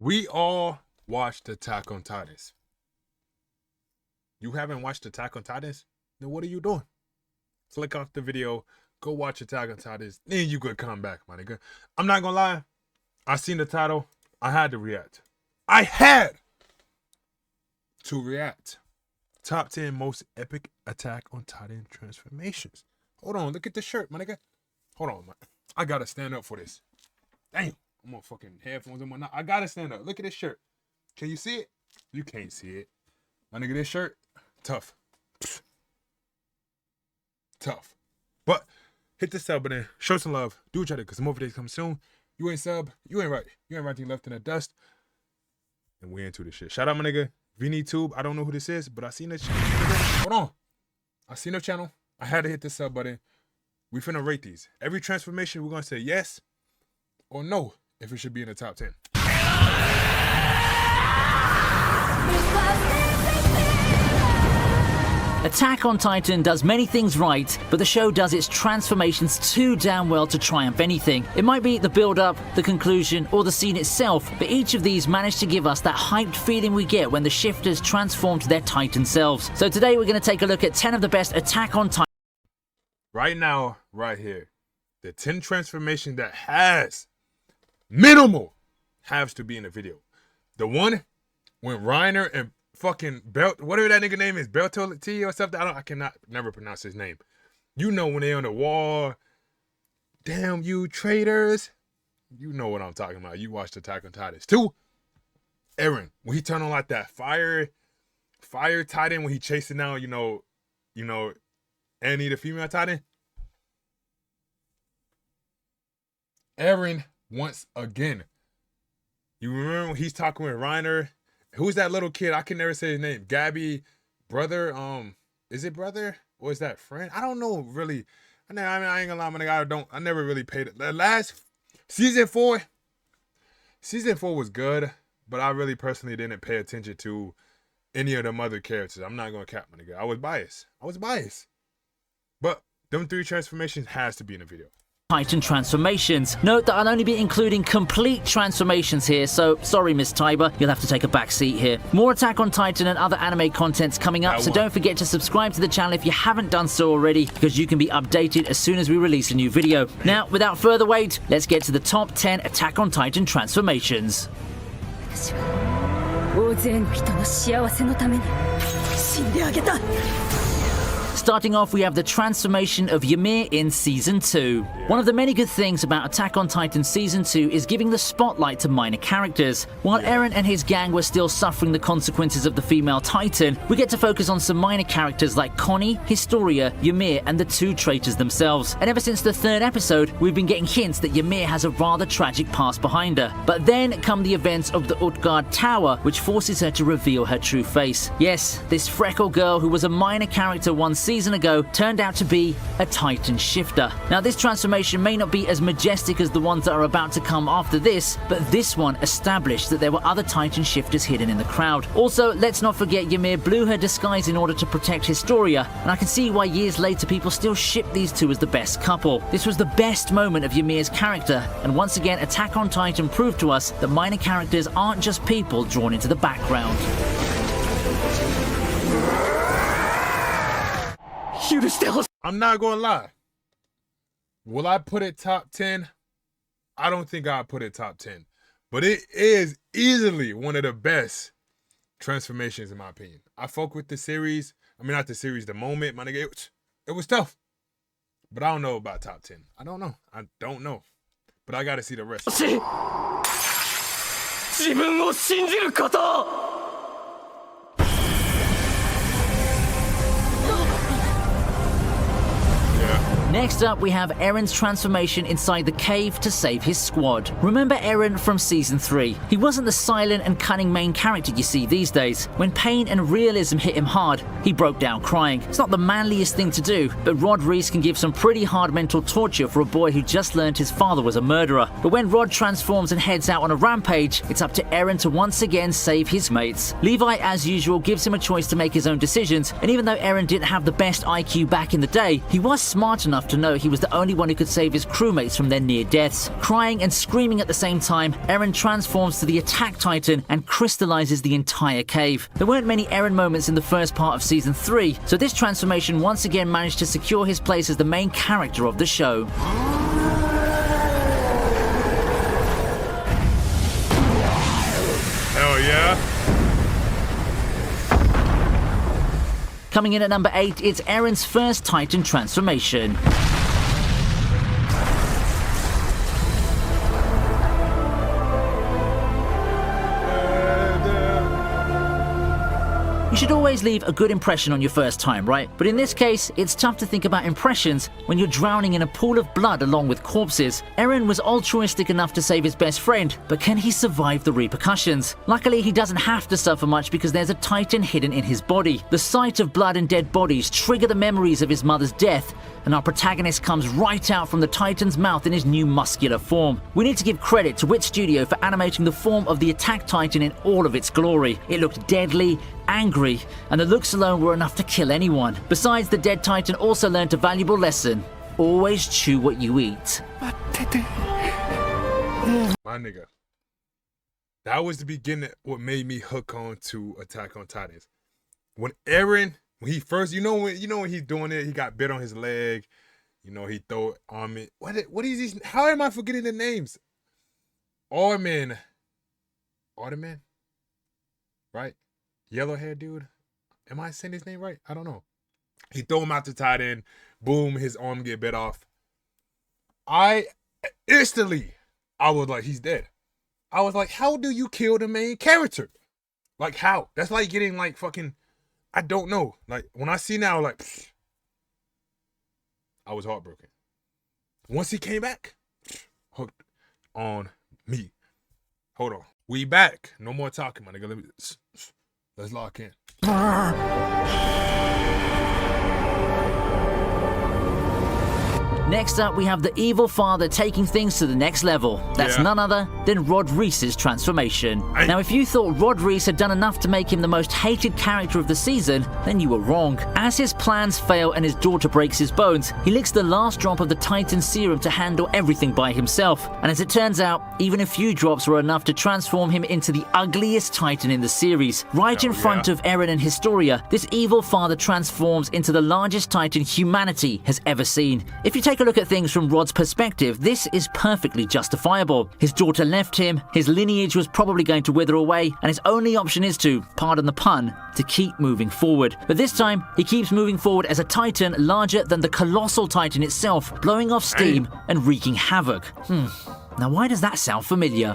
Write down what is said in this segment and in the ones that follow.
We all watched Attack on Titans. You haven't watched Attack on Titans? Then what are you doing? Click off the video, go watch Attack on Titans, then you could come back, my nigga. I'm not gonna lie, I seen the title, I had to react. I had to react. Top 10 most epic Attack on Titan transformations. Hold on, look at the shirt, my nigga. Hold on, man. I gotta stand up for this. Damn, I'm on fucking headphones and whatnot. I gotta stand up. Look at this shirt. Can you see it? You can't see it. My nigga, this shirt, tough. Tough. But hit the sub button, show some love, do each other, because more videos come soon. You ain't sub, you ain't right. You ain't right till you left in the dust. And we into this shit. Shout out my nigga, ViniTube. I don't know who this is, but I seen this channel. Hold on. I seen the channel. I had to hit the sub button. We finna rate these. Every transformation, we're gonna say yes or no if it should be in the top 10. Attack on Titan does many things right, but the show does its transformations too damn well to triumph anything. It might be the build-up, the conclusion, or the scene itself, but each of these managed to give us that hyped feeling we get when the shifters transform to their Titan selves. So today we're going to take a look at 10 of the best Attack on Titan. Right now, right here, the 10 transformation that has minimal has to be in the video. The one when Reiner and fucking Belt, whatever that nigga name is, Beltolti or something. I cannot never pronounce his name. You know when they on the wall. Damn you traitors. You know what I'm talking about. You watched Attack on Titans. 2, Eren, when he turned on like that fire Titan, when he chasing down, you know, Annie the female Titan. Eren once again. You remember when he's talking with Reiner? Who's that little kid? I can never say his name. Gabby, brother. Is it brother or is that friend? I don't know really. I ain't gonna lie, my nigga. I never really paid it. The last season 4 was good, but I really personally didn't pay attention to any of them other characters. I'm not gonna cap, my nigga. I was biased. But them 3 transformations has to be in the video. Titan transformations. Note that I'll only be including complete transformations here, so sorry Miss Tiber, you'll have to take a back seat here. More Attack on Titan and other anime content's coming up, so don't forget to subscribe to the channel if you haven't done so already, because you can be updated as soon as we release a new video. Now, without further wait, let's get to the top 10 Attack on Titan transformations. Starting off, we have the transformation of Ymir in Season 2. One of the many good things about Attack on Titan Season 2 is giving the spotlight to minor characters. While Eren and his gang were still suffering the consequences of the female Titan, we get to focus on some minor characters like Connie, Historia, Ymir, and the 2 traitors themselves. And ever since the 3rd episode, we've been getting hints that Ymir has a rather tragic past behind her. But then come the events of the Utgard Tower, which forces her to reveal her true face. Yes, this freckle girl who was a minor character one season ago turned out to be a Titan shifter. Now this transformation may not be as majestic as the ones that are about to come after this, but this one established that there were other Titan shifters hidden in the crowd. Also, let's not forget Ymir blew her disguise in order to protect Historia, and I can see why years later people still ship these 2 as the best couple. This was the best moment of Ymir's character, and once again Attack on Titan proved to us that minor characters aren't just people drawn into the background. I'm not gonna lie. Will I put it top 10? I don't think I'll put it top 10. But it is easily one of the best transformations in my opinion. I fuck with the series. I mean, not the series, the moment, my nigga. It was tough. But I don't know about top 10. I don't know. But I gotta see the rest. Next up, we have Eren's transformation inside the cave to save his squad. Remember Eren from Season 3? He wasn't the silent and cunning main character you see these days. When pain and realism hit him hard, he broke down crying. It's not the manliest thing to do, but Rod Reis can give some pretty hard mental torture for a boy who just learned his father was a murderer. But when Rod transforms and heads out on a rampage, it's up to Eren to once again save his mates. Levi, as usual, gives him a choice to make his own decisions, and even though Eren didn't have the best IQ back in the day, he was smart enough enough to know he was the only one who could save his crewmates from their near deaths. Crying and screaming at the same time, Eren transforms to the Attack Titan and crystallizes the entire cave. There weren't many Eren moments in the first part of Season 3, so this transformation once again managed to secure his place as the main character of the show. Hell yeah. Coming in at number 8, it's Eren's first Titan transformation. You should always leave a good impression on your first time, right? But in this case, it's tough to think about impressions when you're drowning in a pool of blood along with corpses. Eren was altruistic enough to save his best friend, but can he survive the repercussions? Luckily, he doesn't have to suffer much because there's a Titan hidden in his body. The sight of blood and dead bodies trigger the memories of his mother's death, and our protagonist comes right out from the Titan's mouth in his new muscular form. We need to give credit to Wit Studio for animating the form of the Attack Titan in all of its glory. It looked deadly, angry, and the looks alone were enough to kill anyone. Besides, the dead Titan also learned a valuable lesson. Always chew what you eat. My nigga. That was the beginning what made me hook on to Attack on Titans. When Eren, when he first, you know when he's doing it, he got bit on his leg. You know, he throw Armin. What is these? How am I forgetting the names? Armin, right? Yellow hair dude. Am I saying his name right? I don't know. He throw him out the Titan. Boom, his arm get bit off. I was like, he's dead. I was like, how do you kill the main character? Like, how? That's like getting like fucking, I don't know. Like, when I see now, like, I was heartbroken. Once he came back, hooked on me. Hold on. We back. No more talking, my nigga. Let's lock in. Next up, we have the evil father taking things to the next level. That's none other than Rod Reese's transformation. Now, if you thought Rod Reese had done enough to make him the most hated character of the season, then you were wrong. As his plans fail and his daughter breaks his bones, he licks the last drop of the Titan serum to handle everything by himself. And as it turns out, even a few drops were enough to transform him into the ugliest Titan in the series. Right in front of Eren and Historia, this evil father transforms into the largest Titan humanity has ever seen. If you take a look at things from Rod's perspective, this is perfectly justifiable. His daughter left him, his lineage was probably going to wither away, and his only option is to, pardon the pun, to keep moving forward. But this time, he keeps moving forward as a Titan larger than the colossal Titan itself, blowing off steam and wreaking havoc. Now why does that sound familiar?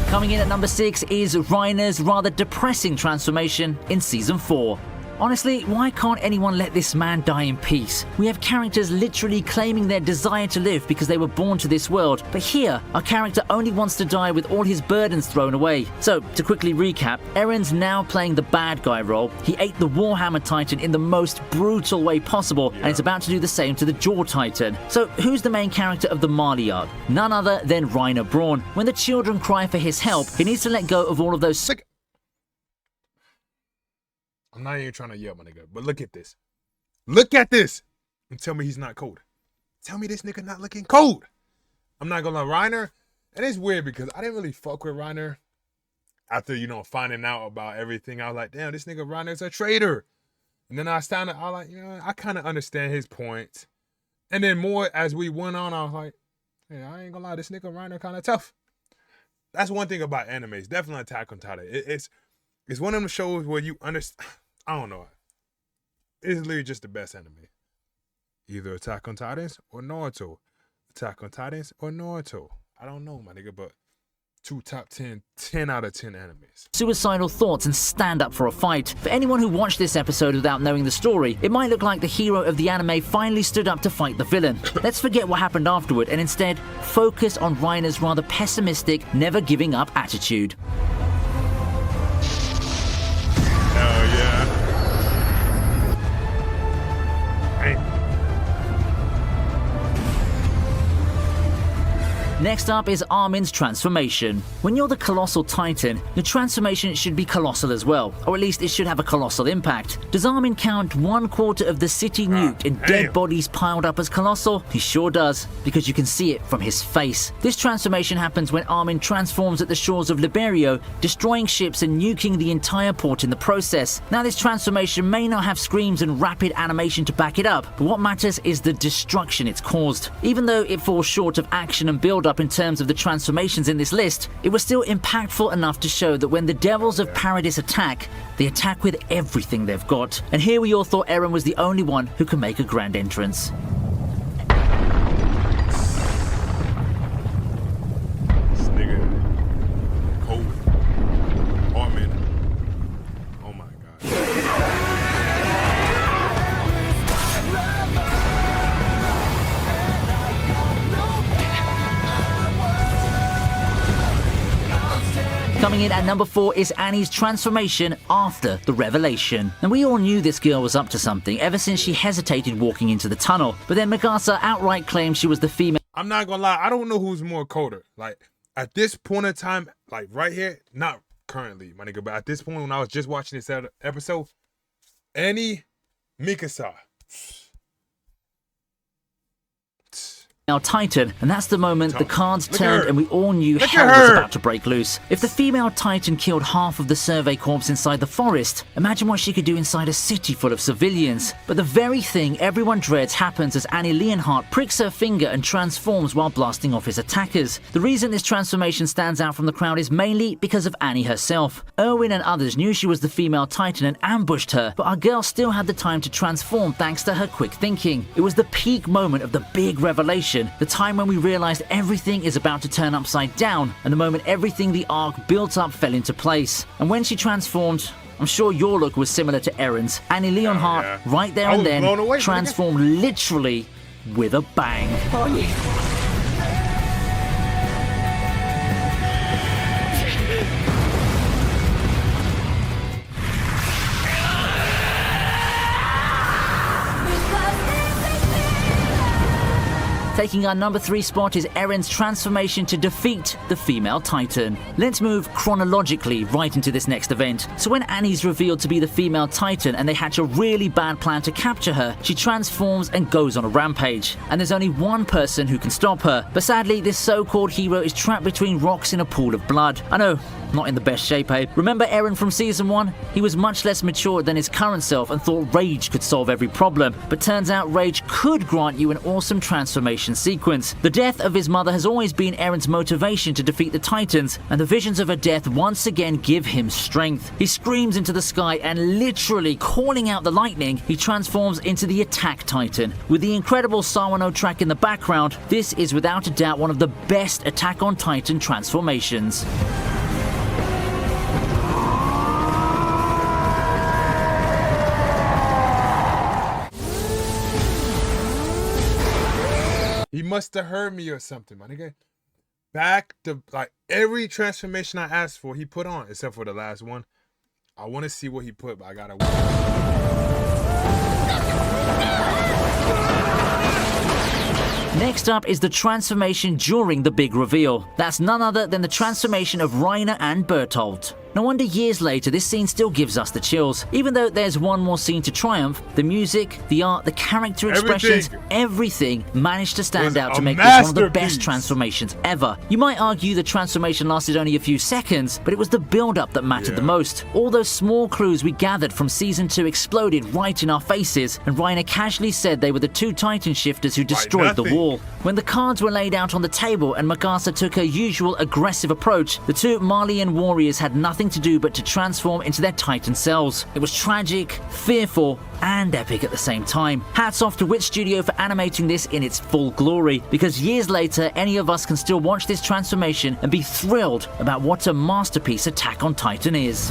Coming in at number 6 is Reiner's rather depressing transformation in Season 4. Honestly, why can't anyone let this man die in peace? We have characters literally claiming their desire to live because they were born to this world, but here, our character only wants to die with all his burdens thrown away. So, to quickly recap, Eren's now playing the bad guy role. He ate the Warhammer Titan in the most brutal way possible, and is about to do the same to the Jaw Titan. So, who's the main character of the Marley arc? None other than Reiner Braun. When the children cry for his help, he needs to let go of all of those I'm not even trying to yell, my nigga, but look at this. Look at this. And tell me he's not cold. Tell me this nigga not looking cold. I'm not gonna lie, Reiner. And it's weird because I didn't really fuck with Reiner after, finding out about everything. I was like, damn, this nigga Reiner's a traitor. And then I was like, I kind of understand his point. And then more as we went on, I was like, hey, I ain't gonna lie, this nigga Reiner kind of tough. That's one thing about anime. It's definitely Attack on Titan. It's one of them shows where you understand. I don't know. It's literally just the best anime. Either Attack on Titans or Naruto. Attack on Titans or Naruto. I don't know, my nigga, but 2 top 10 out of 10 animes. Suicidal thoughts and stand up for a fight. For anyone who watched this episode without knowing the story, it might look like the hero of the anime finally stood up to fight the villain. Let's forget what happened afterward and instead focus on Reiner's rather pessimistic, never giving up attitude. Next up is Armin's transformation. When you're the Colossal Titan, your transformation should be colossal as well, or at least it should have a colossal impact. Does Armin count 1/4 of the city nuked and dead bodies piled up as colossal? He sure does, because you can see it from his face. This transformation happens when Armin transforms at the shores of Liberio, destroying ships and nuking the entire port in the process. Now this transformation may not have screams and rapid animation to back it up, but what matters is the destruction it's caused. Even though it falls short of action and build up in terms of the transformations in this list, it was still impactful enough to show that when the Devils of Paradis attack, they attack with everything they've got. And here we all thought Eren was the only one who can make a grand entrance. This nigga, cold, Armin. Oh my god. Coming in at number 4 is Annie's transformation after the revelation. And we all knew this girl was up to something ever since she hesitated walking into the tunnel. But then Mikasa outright claimed she was the female. I'm not gonna lie, I don't know who's more colder. Like, at this point in time, like right here, not currently, my nigga, but at this point when I was just watching this episode, Annie, Mikasa. Titan, and that's the moment the cards turned and we all knew hell was about to break loose. If the female Titan killed half of the Survey Corps inside the forest, imagine what she could do inside a city full of civilians. But the very thing everyone dreads happens as Annie Leonhardt pricks her finger and transforms while blasting off his attackers. The reason this transformation stands out from the crowd is mainly because of Annie herself. Erwin and others knew she was the female Titan and ambushed her, but our girl still had the time to transform thanks to her quick thinking. It was the peak moment of the big revelation, the time when we realized everything is about to turn upside down, and the moment everything the arc built up fell into place. And when she transformed, I'm sure your look was similar to Eren's. Annie Leonhardt, right there and then, transformed literally with a bang. Taking our number 3 spot is Eren's transformation to defeat the female Titan. Let's move chronologically right into this next event. So when Annie's revealed to be the female Titan and they hatch a really bad plan to capture her, she transforms and goes on a rampage. And there's only one person who can stop her. But sadly, this so-called hero is trapped between rocks in a pool of blood. I know, not in the best shape, eh? Remember Eren from season 1? He was much less mature than his current self and thought rage could solve every problem. But turns out rage could grant you an awesome transformation sequence. The death of his mother has always been Eren's motivation to defeat the Titans, and the visions of her death once again give him strength. He screams into the sky and literally calling out the lightning, he transforms into the Attack Titan. With the incredible Sawano track in the background, this is without a doubt one of the best Attack on Titan transformations. He must have heard me or something, my nigga. Back to, like, every transformation I asked for, he put on, except for the last one. I want to see what he put, but I gotta wait. Next up is the transformation during the big reveal. That's none other than the transformation of Reiner and Bertolt. No wonder years later this scene still gives us the chills. Even though there's one more scene to triumph, the music, the art, the character expressions, everything managed to stand out to make this one of the best transformations ever. You might argue the transformation lasted only a few seconds, but it was the build-up that mattered the most. All those small clues we gathered from Season 2 exploded right in our faces, and Reiner casually said they were the 2 Titan shifters who destroyed the wall. When the cards were laid out on the table and Mikasa took her usual aggressive approach, the 2 Malian warriors had nothing to do but to transform into their Titan selves. It was tragic, fearful, and epic at the same time. Hats off to Wit Studio for animating this in its full glory, because years later any of us can still watch this transformation and be thrilled about what a masterpiece Attack on Titan is.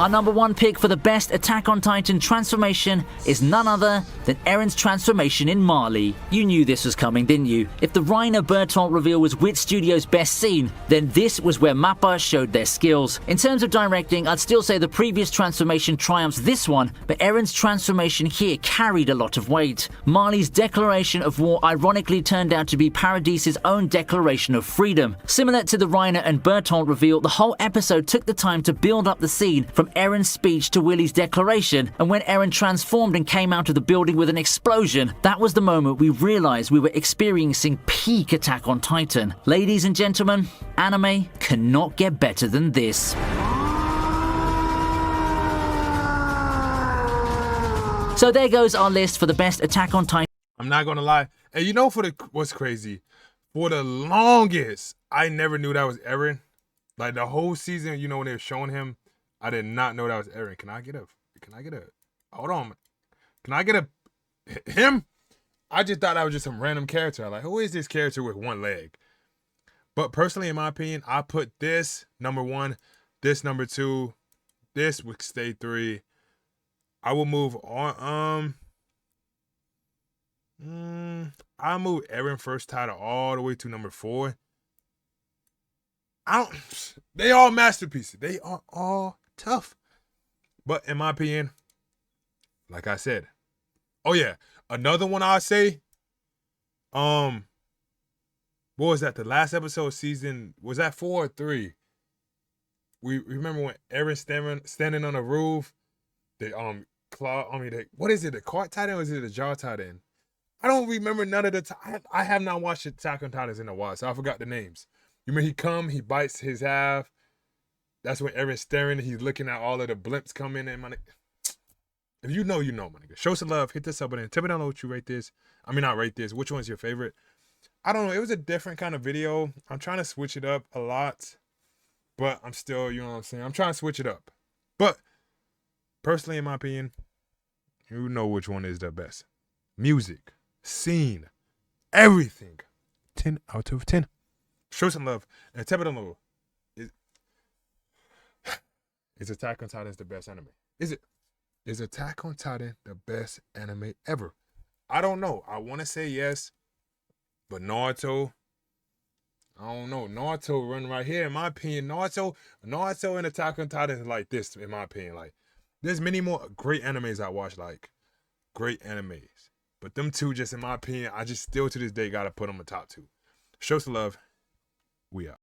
Our number 1 pick for the best Attack on Titan transformation is none other than Eren's transformation in Marley. You knew this was coming, didn't you? If the Reiner Bertolt reveal was Wit Studios' best scene, then this was where MAPPA showed their skills. In terms of directing, I'd still say the previous transformation triumphs this one, but Eren's transformation here carried a lot of weight. Marley's declaration of war ironically turned out to be Paradise's own declaration of freedom. Similar to the Reiner and Bertolt reveal, the whole episode took the time to build up the scene from Eren's speech to Willie's declaration, and when Eren transformed and came out of the building with an explosion, that was the moment we realized we were experiencing peak Attack on Titan. Ladies and gentlemen, anime cannot get better than this. So there goes our list for the best Attack on Titan. I'm not gonna lie. And you know what's crazy? For the longest, I never knew that was Eren. Like the whole season, you know, when they were showing him, I did not know that was Eren. Can I get a hold on. Can I get a him? I just thought that was just some random character. Like, who is this character with one leg? But personally, in my opinion, I put this number 1, this number 2, this would stay 3. I will move on. I'll move Eren first title all the way to number 4. They all masterpieces. They are all tough. But in my opinion, like I said, oh yeah, another one I'll say, what was that? The last episode season, was that 4 or 3? We remember when Eren standing on the roof, what is it? The cart titan or is it the jaw titan? I don't remember none of the time. I have not watched Attack on Titans in a while, so I forgot the names. You remember he bites his half. That's when Eren's staring. He's looking at all of the blimps coming in. If you know, you know, my nigga. Show some love. Hit the sub button. Tell me down below what you rate this. I mean, not rate this. Which one's your favorite? I don't know. It was a different kind of video. I'm trying to switch it up a lot. But I'm still, you know what I'm saying? I'm trying to switch it up. But personally, in my opinion, you know which one is the best. Music, scene, everything. 10 out of 10. Show some love. And tell me down below. Is Attack on Titan the best anime? Is it? Is Attack on Titan the best anime ever? I don't know. I want to say yes. But Naruto, I don't know. Naruto run right here. In my opinion, Naruto and Attack on Titan is like this, in my opinion. Like, there's many more great animes I watch, like, great animes. But them two, just in my opinion, I just still to this day got to put them in top 2. Show some love. We out.